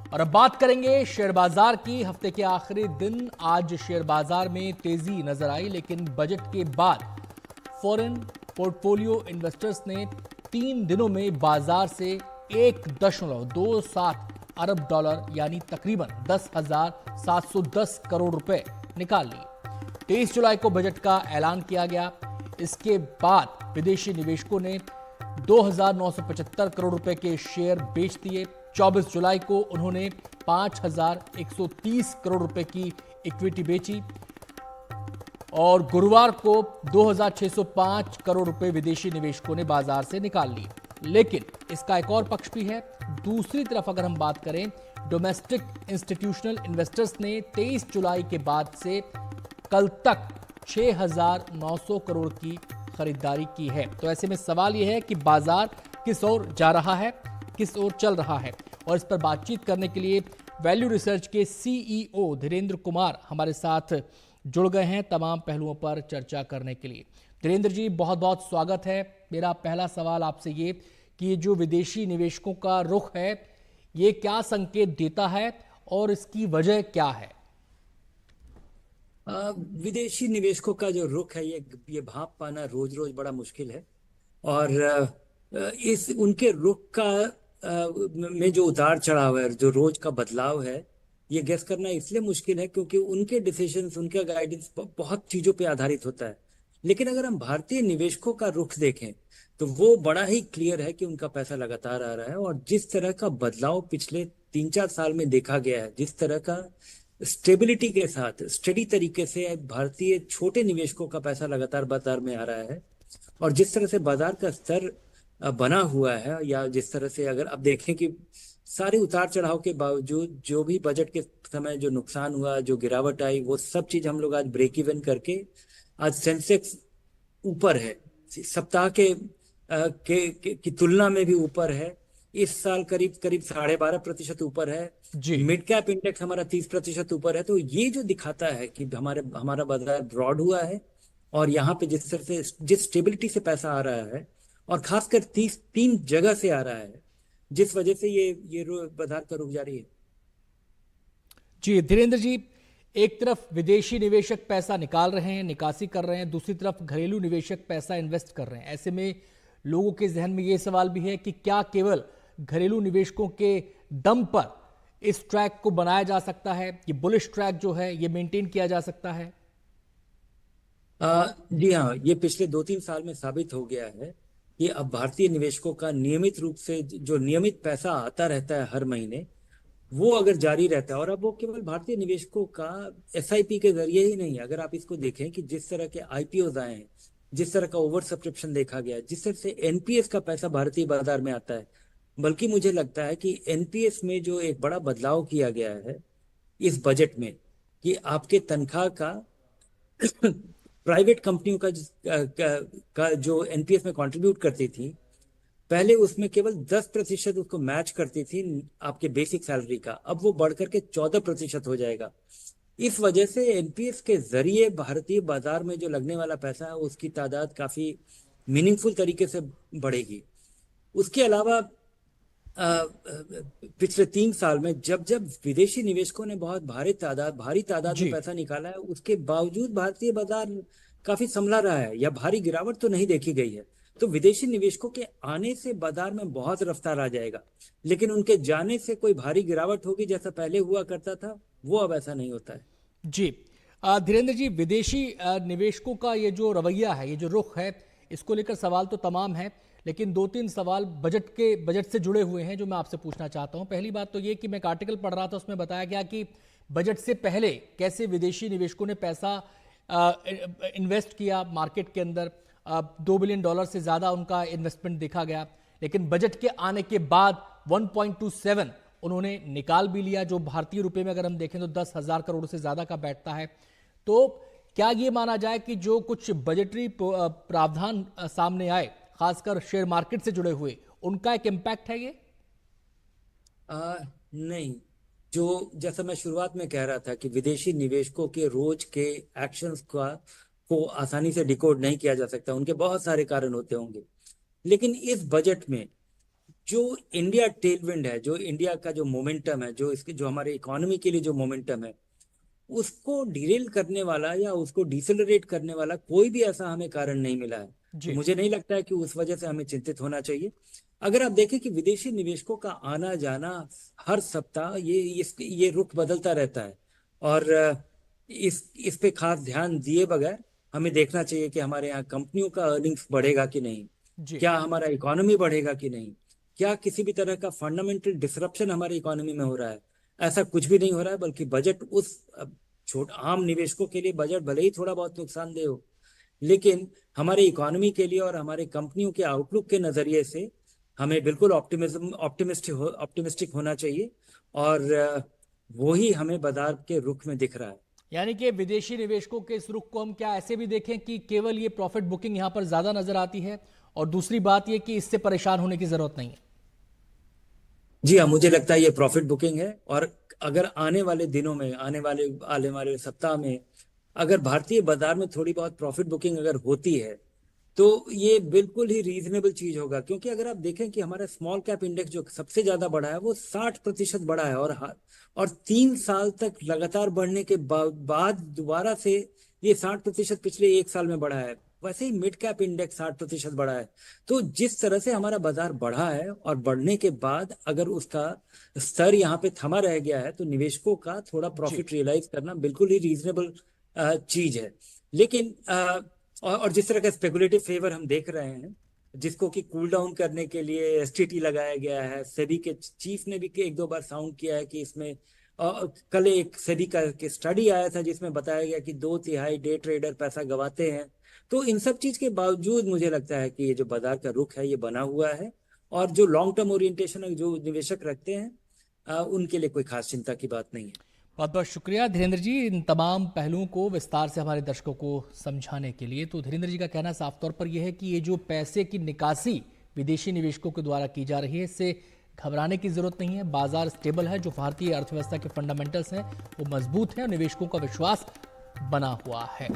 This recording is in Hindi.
और अब बात करेंगे शेयर बाजार की। हफ्ते के आखिरी दिन आज शेयर बाजार में तेजी नजर आई, लेकिन बजट के बाद फॉरेन पोर्टफोलियो इन्वेस्टर्स ने 3 दिनों में बाजार से 1.27 अरब डॉलर यानी तकरीबन 10,710 करोड़ रुपए निकाल लिए। 23 जुलाई को बजट का ऐलान किया गया। इसके बाद विदेशी निवेशकों ने 2,975 करोड़ रुपए के शेयर बेच दिए। 24 जुलाई को उन्होंने 5,130 करोड़ रुपए की इक्विटी बेची और गुरुवार को 2,605 करोड़ रुपए विदेशी निवेशकों ने बाजार से निकाल लिए। लेकिन इसका एक और पक्ष भी है। दूसरी तरफ अगर हम बात करें, डोमेस्टिक इंस्टीट्यूशनल इन्वेस्टर्स ने 23 जुलाई के बाद से कल तक 6,900 करोड़ की खरीदारी की है। तो ऐसे में सवाल यह है कि बाजार किस ओर जा रहा है, किस ओर चल रहा है। और इस पर बातचीत करने के लिए वैल्यू रिसर्च के सीईओ धीरेन्द्र कुमार हमारे साथ जुड़ गए हैं तमाम पहलुओं पर चर्चा करने के लिए। धीरेन्द्र जी, बहुत बहुत स्वागत है। मेरा पहला सवाल आपसे ये कि ये जो विदेशी निवेशकों का रुख है, ये क्या संकेत देता है और इसकी वजह क्या है? विदेशी निवेशकों का जो रुख है, ये भाप पाना रोज रोज बड़ा मुश्किल है। और इस उनके रुख का में जो उतार चढ़ाव है, जो रोज का बदलाव है, ये गेस करना इसलिए मुश्किल है क्योंकि उनके डिसीजंस, उनका गाइडेंस बहुत चीजों पे आधारित होता है। लेकिन अगर हम भारतीय निवेशकों का रुख देखें तो वो बड़ा ही क्लियर है कि उनका पैसा लगातार आ रहा है। और जिस तरह का बदलाव पिछले 3-4 साल में देखा गया है, जिस तरह का स्टेबिलिटी के साथ स्टडी तरीके से भारतीय छोटे निवेशकों का पैसा लगातार बाजार में आ रहा है, और जिस तरह से बाजार का स्तर बना हुआ है, या जिस तरह से अगर अब देखें कि सारे उतार चढ़ाव के बावजूद जो भी बजट के समय जो नुकसान हुआ, जो गिरावट आई, वो सब चीज हम लोग आज ब्रेक इवन करके आज सेंसेक्स ऊपर है, सप्ताह की तुलना में भी ऊपर है। इस साल करीब करीब 12.5% ऊपर है। जी मिड कैप इंडेक्स हमारा 30% ऊपर है। तो ये जो दिखाता है कि हमारा बाजार ब्रॉड हुआ है, और यहाँ पे जिस तरह से जिस स्टेबिलिटी से पैसा आ रहा है, और खासकर 3 जगह से आ रहा है, जिस वजह से ये बाजार का रुख जारी है। जी धीरेन्द्र जी, एक तरफ विदेशी निवेशक पैसा निकाल रहे हैं, निकासी कर रहे हैं, दूसरी तरफ घरेलू निवेशक पैसा इन्वेस्ट कर रहे हैं। ऐसे में लोगों के जहन में ये सवाल भी है कि क्या केवल घरेलू निवेशकों के दम पर इस ट्रैक को बनाया जा सकता है, ये बुलिश ट्रैक जो है ये मेंटेन किया जा सकता है? जी हाँ, ये पिछले 2-3 साल में साबित हो गया है कि अब भारतीय निवेशकों का नियमित रूप से जो नियमित पैसा आता रहता है हर महीने, वो अगर जारी रहता है, और अब वो केवल भारतीय निवेशकों का एसआईपी के जरिए ही नहीं है। अगर आप इसको देखें कि जिस तरह के आईपीओ आए हैं, जिस तरह का ओवर सब्सक्रिप्शन देखा गया, जिस तरह से एनपीएस का पैसा भारतीय बाजार में आता है, बल्कि मुझे लगता है कि एनपीएस में जो एक बड़ा बदलाव किया गया है इस बजट में, कि आपके तनख्वाह का प्राइवेट कंपनियों का जो एनपीएस में कंट्रीब्यूट करती थी, पहले उसमें केवल 10% उसको मैच करती थी आपके बेसिक सैलरी का, अब वो बढ़कर के 14% हो जाएगा। इस वजह से एनपीएस के जरिए भारतीय बाजार में जो लगने वाला पैसा है, उसकी तादाद काफी मीनिंगफुल तरीके से बढ़ेगी। उसके अलावा पिछले 3 साल में जब जब विदेशी निवेशकों ने बहुत भारी तादाद में जी पैसा निकाला है, उसके बावजूद भारतीय बाजार काफी संभला रहा है, या भारी गिरावट तो नहीं देखी गई है। तो विदेशी निवेशकों के आने से बाजार में बहुत रफ्तार आ जाएगा, लेकिन उनके जाने से कोई भारी गिरावट होगी जैसा पहले हुआ करता था, वो अब ऐसा नहीं होता है। जी धीरेन्द्र जी, विदेशी निवेशकों का ये जो रवैया है, ये जो रुख है, इसको लेकर सवाल तो तमाम है, लेकिन 2-3 सवाल बजट से जुड़े हुए हैं जो मैं आपसे पूछना चाहता हूं। पहली बात तो ये कि मैं एक आर्टिकल पढ़ रहा था, उसमें बताया गया कि बजट से पहले कैसे विदेशी निवेशकों ने पैसा इन्वेस्ट किया मार्केट के अंदर। $2 बिलियन से ज़्यादा उनका इन्वेस्टमेंट देखा गया, लेकिन बजट के आने के बाद 1.27 उन्होंने निकाल भी लिया, जो भारतीय रुपए में अगर हम देखें तो 10,000 करोड़ से ज़्यादा का बैठता है। तो क्या ये माना जाए कि जो कुछ बजटरी प्रावधान सामने आए, खासकर शेयर मार्केट से जुड़े हुए, उनका एक इम्पैक्ट है ये? नहीं, जो जैसा मैं शुरुआत में कह रहा था कि विदेशी निवेशकों के रोज के एक्शंस को आसानी से डिकोड नहीं किया जा सकता, उनके बहुत सारे कारण होते होंगे। लेकिन इस बजट में जो इंडिया टेलविंड है, जो इंडिया का जो मोमेंटम है, जो इसके जो हमारे इकोनॉमी के लिए जो मोमेंटम है, उसको डिरेल करने वाला या उसको डिसेलरेट करने वाला कोई भी ऐसा हमें कारण नहीं मिला है। तो जी। मुझे नहीं लगता है कि उस वजह से हमें चिंतित होना चाहिए। अगर आप देखें कि विदेशी निवेशकों का आना जाना हर सप्ताह ये रुख बदलता रहता है। और इस पे खास ध्यान दिए बगैर हमें देखना चाहिए कि हमारे यहाँ कंपनियों का अर्निंग्स बढ़ेगा कि नहीं, जी। क्या हमारा इकोनॉमी बढ़ेगा कि नहीं, क्या किसी भी तरह का फंडामेंटल डिसरप्शन हमारी इकोनॉमी में हो रहा है। ऐसा कुछ भी नहीं हो रहा है, बल्कि बजट उस छोट आम निवेशकों के लिए बजट भले ही थोड़ा बहुत नुकसानदेह हो, लेकिन हमारे इकोनॉमी के लिए और हमारे कंपनियों के आउटलुक के नजरिए से हमें बिल्कुल ऑप्टिमिस्टिक होना चाहिए। और वो ही हमें बाजार के रुख में दिख रहा है। यानी कि विदेशी निवेशकों के इस रुख को हम क्या ऐसे भी देखें कि केवल ये प्रॉफिट बुकिंग यहां पर ज्यादा नजर आती है, और दूसरी बात ये कि इससे परेशान होने की जरूरत नहीं है? जी हाँ, मुझे लगता है ये प्रॉफिट बुकिंग है। और अगर आने वाले दिनों में, आने वाले सप्ताह में अगर भारतीय बाजार में थोड़ी बहुत प्रॉफिट बुकिंग अगर होती है, तो ये बिल्कुल ही रीजनेबल चीज होगा। क्योंकि अगर आप देखें कि हमारा स्मॉल कैप इंडेक्स जो सबसे ज्यादा बढ़ा है वो 60% बढ़ा है। और 3 साल तक लगातार बढ़ने के बाद दोबारा से ये 60% पिछले 1 साल में बढ़ा है। वैसे ही मिड कैप इंडेक्स 60% बढ़ा है। तो जिस तरह से हमारा बाजार बढ़ा है और बढ़ने के बाद अगर उसका स्तर यहाँ पे थमा रह गया है, तो निवेशकों का थोड़ा जी। प्रॉफिट रियलाइज करना बिल्कुल ही रीजनेबल चीज है। लेकिन और जिस तरह का स्पेकुलेटिव फेवर हम देख रहे हैं, जिसको कि कूल डाउन करने के लिए एसटीटी लगाया गया है, सेबी के चीफ ने भी एक दो बार साउंड किया है कि इसमें कल एक सेबी का के स्टडी आया था जिसमें बताया गया कि 2/3 डे ट्रेडर पैसा गंवाते हैं। तो इन सब चीज के बावजूद मुझे लगता है कि ये जो बाजार का रुख है ये बना हुआ है। और जो लॉन्ग टर्म ओरिएंटेशन जो निवेशक रखते हैं, उनके लिए कोई खास चिंता की बात नहीं है। बहुत बहुत शुक्रिया धीरेन्द्र जी, इन तमाम पहलुओं को विस्तार से हमारे दर्शकों को समझाने के लिए। तो धीरेन्द्र जी का कहना साफ तौर पर यह है कि ये जो पैसे की निकासी विदेशी निवेशकों के द्वारा की जा रही है, इससे घबराने की जरूरत नहीं है। बाजार स्टेबल है, जो भारतीय अर्थव्यवस्था के फंडामेंटल्स हैं वो मजबूत हैं और निवेशकों का विश्वास बना हुआ है।